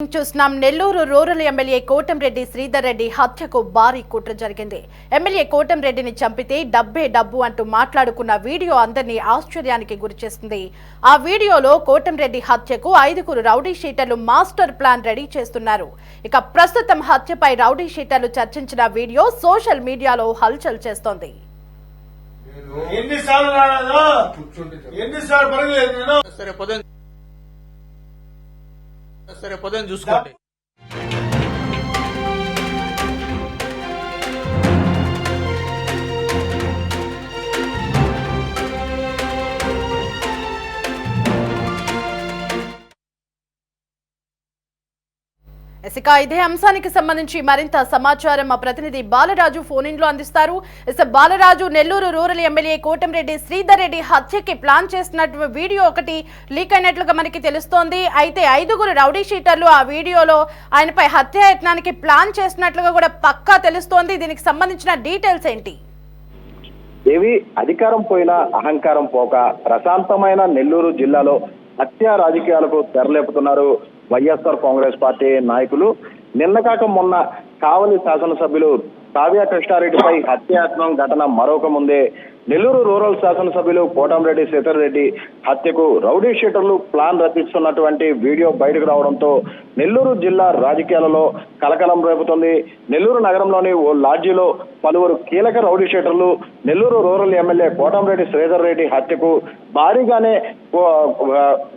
చూస్తున్నాం. Nellore rural MLA Kotamreddy Sridhar Reddy హత్యకు భారీ కుట్ర జరిగింది. ఎమ్మెల్యే కోటంరెడ్డిని చంపితే డబ్బే డబ్బు అంటూ మాట్లాడుకున్న వీడియో అందరినీ ఆశ్చర్యానికి గురిచేస్తుంది. ఆ వీడియోలో కోటంరెడ్డి హత్యకు 5 రౌడీ షీటర్లు మాస్టర్ ప్లాన్ రెడీ చేస్తున్నారు. ఇక ప్రస్తుతం హత్యపై రౌడీ షీటర్లు చర్చించిన వీడియో సోషల్ మీడియాలో హల్చల్ చేస్తోంది. సరే పొద్దున చూసుకోండి. ఇక ఇదే అంశానికి సంబంధించి మరింత సమాచారం మా ప్రతినిధి బాలరాజు ఫోన్ ఇన్ లో అందిస్తారు. బాలరాజు, నెల్లూరు రూరల్ ఎమ్మెల్యే కోటంరెడ్డి శ్రీధర్ రెడ్డి హత్యకి ప్లాన్ చేస్తున్నట్టు వీడియో ఒకటి లీక్ అయినట్లుగా మనకి తెలుస్తోంది. అయితే 5 రౌడీ షీటర్లు ఆ వీడియోలో ఆయనపై హత్యాయత్నానికి ప్లాన్ చేస్తున్నట్లుగా కూడా పక్కా తెలుస్తోంది. దీనికి సంబంధించిన డీటెయిల్స్ ఏంటి? ఏవి అధికారం పోయినా అహంకారం పోక ప్రశాంతమైన నెల్లూరు జిల్లాలో హత్యా రాజకీయాలకు తెరలేపుతున్నారు వైఎస్ఆర్ కాంగ్రెస్ పార్టీ నాయకులు. నిన్న కాక మొన్న కావలి శాసనసభ్యులు కావ్య కృష్ణారెడ్డిపై హత్యాయత్నం ఘటన మరొక ముందే నెల్లూరు రూరల్ శాసనసభ్యులు కోటంరెడ్డి శ్రీధర్ రెడ్డి హత్యకు రౌడీ షీటర్లు ప్లాన్ రచిస్తున్నటువంటి వీడియో బయటకు రావడంతో నెల్లూరు జిల్లా రాజకీయాలలో కలకలం రేపుతుంది. నెల్లూరు నగరంలోని ఓ లాడ్జీలో పలువురు కీలక రౌడీ షీటర్లు నెల్లూరు రూరల్ ఎమ్మెల్యే కోటంరెడ్డి శ్రీధర్ రెడ్డి హత్యకు భారీగానే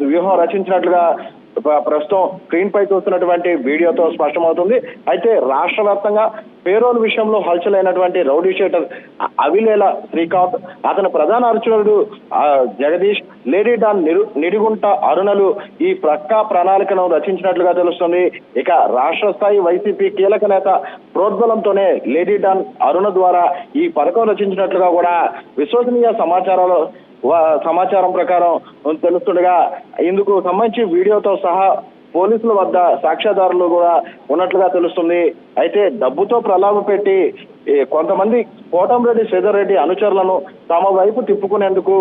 వ్యూహం రచించినట్లుగా ప్రస్తుతం స్క్రీన్ పై చూస్తున్నటువంటి వీడియోతో స్పష్టమవుతుంది. అయితే రాష్ట్ర వ్యాప్తంగా పేరోల్ విషయంలో హల్చల్ అయినటువంటి రౌడీ షీటర్ అవిలేల శ్రీకాంత్, అతని ప్రధాన అనుచరుడు జగదీష్, లేడీ డాన్ నిడిగుంట అరుణలు ఈ ప్రక్కా ప్రణాళికను రచించినట్లుగా తెలుస్తుంది. ఇక రాష్ట్ర స్థాయి వైసీపీ కీలక నేత ప్రోద్బలంతోనే లేడీ డాన్ అరుణ ద్వారా ఈ పథకం రచించినట్లుగా కూడా విశ్వసనీయ సమాచారం ప్రకారం తెలుస్తుండగా ఇందుకు సంబంధించి వీడియోతో సహా పోలీసుల వద్ద సాక్ష్యాధారులు కూడా ఉన్నట్లుగా తెలుస్తుంది. అయితే డబ్బుతో ప్రలాభ పెట్టి కొంతమంది కోటంరెడ్డి శ్రీధర్ రెడ్డి అనుచరులను తమ వైపు తిప్పుకునేందుకు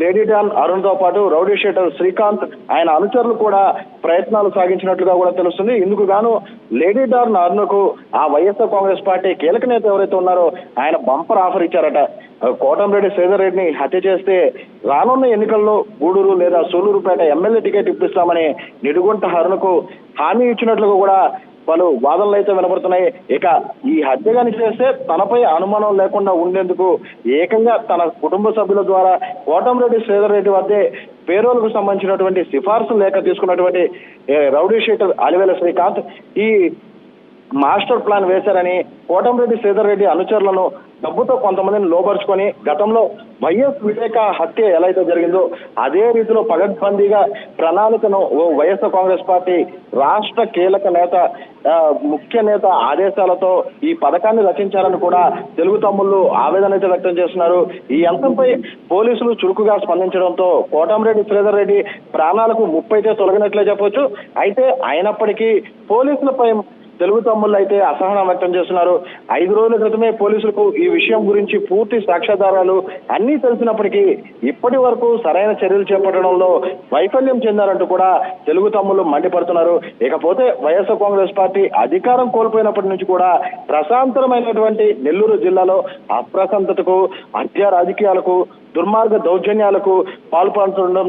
లేడీ డాన్ అరుణ్ తో పాటు రౌడీ షీటర్ శ్రీకాంత్ ఆయన అనుచరులు కూడా ప్రయత్నాలు సాగించినట్లుగా కూడా తెలుస్తుంది. ఇందుకు గాను లేడీ డాన్ అరుణ్కు ఆ వైఎస్ఆర్ కాంగ్రెస్ పార్టీ కీలక నేత ఎవరైతే ఉన్నారో ఆయన బంపర్ ఆఫర్ ఇచ్చారట. కోటంరెడ్డి శ్రీధర్ రెడ్డిని హత్య చేస్తే రానున్న ఎన్నికల్లో గూడూరు లేదా సూలూరుపేట ఎమ్మెల్యే టికెట్ ఇప్పిస్తామని నిడుగుంట అరుణ్కు హామీ ఇచ్చినట్లుగా కూడా పలు వాదనలు అయితే వినపడుతున్నాయి. ఇక ఈ హత్యగాని చేస్తే తనపై అనుమానం లేకుండా ఉండేందుకు ఏకంగా తన కుటుంబ సభ్యుల ద్వారా కోటంరెడ్డి శ్రీధర్ రెడ్డి వద్దే పేరోలకు సంబంధించినటువంటి సిఫార్సు లేఖ తీసుకున్నటువంటి రౌడీ షీటర్ అలివేల శ్రీకాంత్ ఈ మాస్టర్ ప్లాన్ వేశారని, కోటంరెడ్డి శ్రీధర్ రెడ్డి అనుచరులను డబ్బుతో కొంతమందిని లోపరుచుకొని గతంలో వైఎస్ వివేక హత్య ఎలా అయితే జరిగిందో అదే రీతిలో పగడ్బందీగా ప్రణాళికను వైఎస్ఆర్ కాంగ్రెస్ పార్టీ రాష్ట్ర కీలక నేత ముఖ్య నేత ఆదేశాలతో ఈ పథకాన్ని రచించారని కూడా తెలుగు తమ్ముళ్ళు ఆవేదన అయితే వ్యక్తం చేస్తున్నారు. ఈ అంశంపై పోలీసులు చురుకుగా స్పందించడంతో కోటంరెడ్డి శ్రీధర్ రెడ్డి ప్రాణాలకు ముప్పైతే తొలగినట్లే చెప్పొచ్చు. అయితే అయినప్పటికీ పోలీసులపై తెలుగు తమ్ముళ్ళు అయితే అసహనం వ్యక్తం చేస్తున్నారు. 5 రోజుల క్రితమే పోలీసులకు ఈ విషయం గురించి పూర్తి సాక్ష్యాధారాలు అన్ని తెలిసినప్పటికీ ఇప్పటి వరకు సరైన చర్యలు చేపట్టడంలో వైఫల్యం చెందారంటూ కూడా తెలుగు తమ్ముళ్ళు మండిపడుతున్నారు. ఇకపోతే వైఎస్ఆర్ కాంగ్రెస్ పార్టీ అధికారం కోల్పోయినప్పటి నుంచి కూడా ప్రశాంతమైనటువంటి నెల్లూరు జిల్లాలో అప్రశాంతతకు, హత్య రాజకీయాలకు, దుర్మార్గ దౌర్జన్యాలకు పాల్పడుతుండడం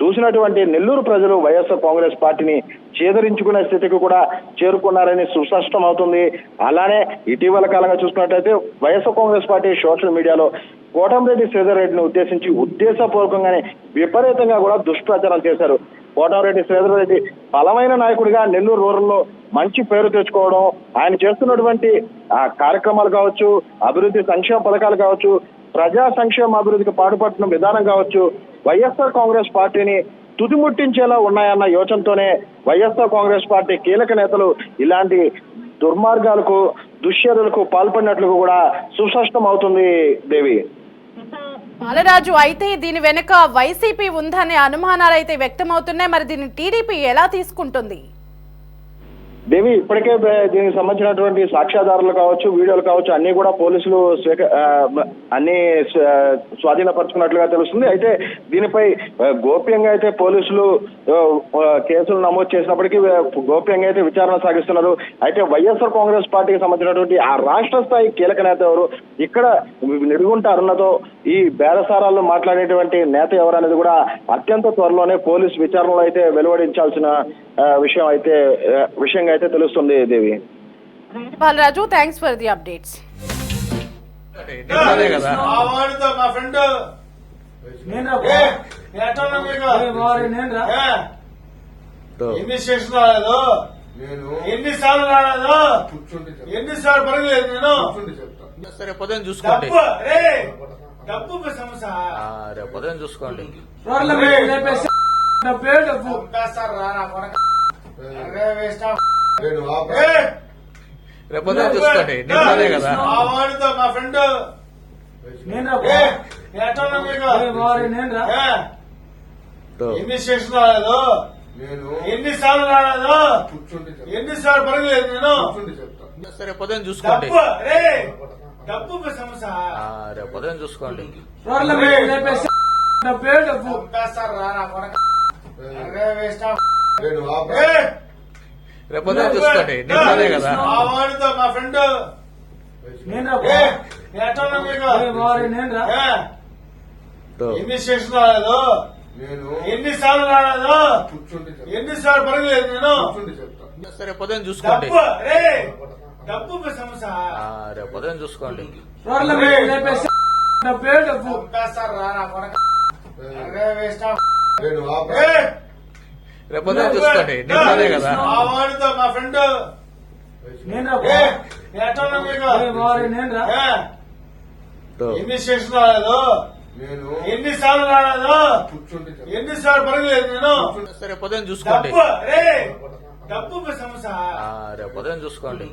చూసినటువంటి నెల్లూరు ప్రజలు వైఎస్ఆర్ కాంగ్రెస్ పార్టీని చేదరించుకునే స్థితికి కూడా చేరుకున్నారని సుస్పష్టం అవుతుంది. అలానే ఇటీవల కాలంగా చూసుకున్నట్లయితే వైఎస్ఆర్ కాంగ్రెస్ పార్టీ సోషల్ మీడియాలో కోటంరెడ్డి శ్రీధర్ రెడ్డిని ఉద్దేశించి ఉద్దేశపూర్వకంగానే విపరీతంగా కూడా దుష్ప్రచారం చేశారు. కోటంరెడ్డి శ్రీధర్ రెడ్డి బలమైన నాయకుడిగా నెల్లూరు రూరల్లో మంచి పేరు తెచ్చుకోవడం, ఆయన చేస్తున్నటువంటి కార్యక్రమాలు కావచ్చు, అభివృద్ధి సంక్షేమ పథకాలు కావచ్చు, ప్రజా సంక్షేమ అభివృద్ధికి పాటుపడుతున్న విధానం కావచ్చు, వైఎస్ఆర్ కాంగ్రెస్ పార్టీని తుదిముట్టించేలా ఉన్నాయన్న యోచనతోనే వైఎస్ఆర్ కాంగ్రెస్ పార్టీ కీలక నేతలు ఇలాంటి దుర్మార్గాలకు, దుశ్చర్యలకు పాల్పడినట్లు కూడా సుస్పష్టం అవుతుంది. దేవి బాలరాజు, అయితే దీని వెనుక వైసీపీ ఉందనే అనుమానాలు అయితే వ్యక్తమవుతున్నాయి. మరి దీన్ని టీడీపీ ఎలా తీసుకుంటుంది? దేవి ఇప్పటికే దీనికి సంబంధించినటువంటి సాక్ష్యాధారాలు కావచ్చు, వీడియోలు కావచ్చు, అన్ని కూడా పోలీసులు అన్ని స్వాధీనపరుచుకున్నట్లుగా తెలుస్తుంది. అయితే దీనిపై గోప్యంగా అయితే పోలీసులు కేసులు నమోదు చేసినప్పటికీ గోప్యంగా అయితే విచారణ సాగిస్తున్నారు. అయితే వైఎస్ఆర్ కాంగ్రెస్ పార్టీకి సంబంధించినటువంటి ఆ రాష్ట్ర స్థాయి కీలక నేత ఎవరు, ఇక్కడ నిడుగుంట అరుణతో ఈ బేరసారాల్లో మాట్లాడేటువంటి నేత ఎవరు అనేది కూడా అత్యంత త్వరలోనే పోలీసు విచారణలో అయితే వెలువడించాల్సిన విషయంగా అయితే తెలుస్తుంది. Devi, Balaraju, thanks for the updates. ఎన్ని స్టేషన్ రాలేదు, ఎన్నిసార్లు రాలేదు, ఎన్నిసార్లు పరగలేదు. నేను సరే పొద్దున చూసుకోండి, డబ్బు సమస్య రేపు పొద్దున చూసుకోండి. రేపు పొద్దున చూసుకోండి. నిన్ననే కదా వాడితో మా ఫ్రెండ్ ఎన్ని స్టేషన్ రాలేదు, ఎన్నిసార్లు రాలేదు, ఎన్నిసార్లు పరగలేదు. నేను సరే పొద్దున చూసుకోండి, డబ్బు సమస్య రేపు పొద్దున చూసుకోండి. రేపు పొద్దున చూసుకోండి. నిన్ననే కదా వాడితో మా ఫ్రెండ్ ఎన్ని స్టేషన్ రాలేదు, ఎన్నిసార్లు రాలేదు, ఎన్నిసార్లు పరగలేదు. నేను సరే పొద్దున చూసుకోండి, డబ్బు సమస్య రేపు పొద్దున చూసుకోండి. రేపు పొద్దున చూసుకోండి. నిన్ననే కదా వాడితో మా ఫ్రెండ్ ఎన్ని స్టేషన్ రాలేదు, ఎన్నిసార్లు రాలేదు, ఎన్నిసార్లు పరగలేదు. నేను సరే పొద్దున చూసుకోండి, డబ్బు సమస్య రేపు పొద్దున చూసుకోండి.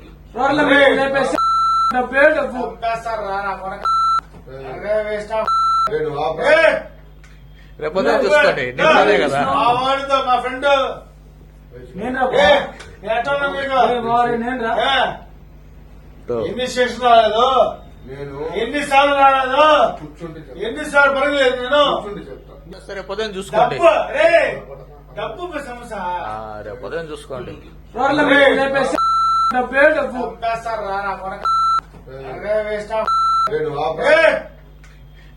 రేపు పొద్దున చూసుకోండి. నిన్ననే కదా వాడితో మా ఫ్రెండ్ ఎన్ని స్టేషన్ రాలేదు, ఎన్నిసార్లు రాలేదు, ఎన్నిసార్లు పరగలేదు. నేను సరే పొద్దున చూసుకోండి, డబ్బు సమస్య రేపు పొద్దున చూసుకోండి.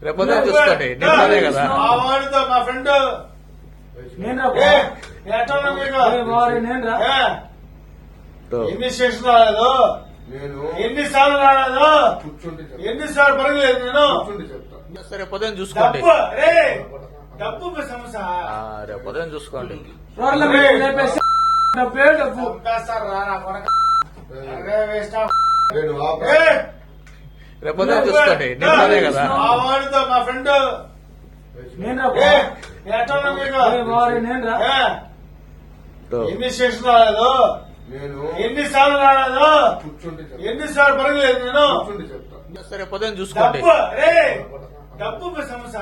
రేపు పొద్దున చూసుకోండి. నిన్ననే కదా వాడితో మా ఫ్రెండ్ ఎన్ని స్టేషన్ రాలేదు, ఎన్నిసార్లు రాలేదు, ఎన్నిసార్లు పరగలేదు. నేను సరే పొద్దున చూసుకోండి, డబ్బు సమస్య రేపు పొద్దున చూసుకోండి. రేపు పొద్దున చూసుకోండి. నిన్ననే కదా వాడితో మా ఫ్రెండ్ ఎన్ని స్టేషన్ రాలేదు, ఎన్నిసార్లు రాలేదు, ఎన్నిసార్లు పరగలేదు. నేను సరే పొద్దున చూసుకోండి, డబ్బు సమస్య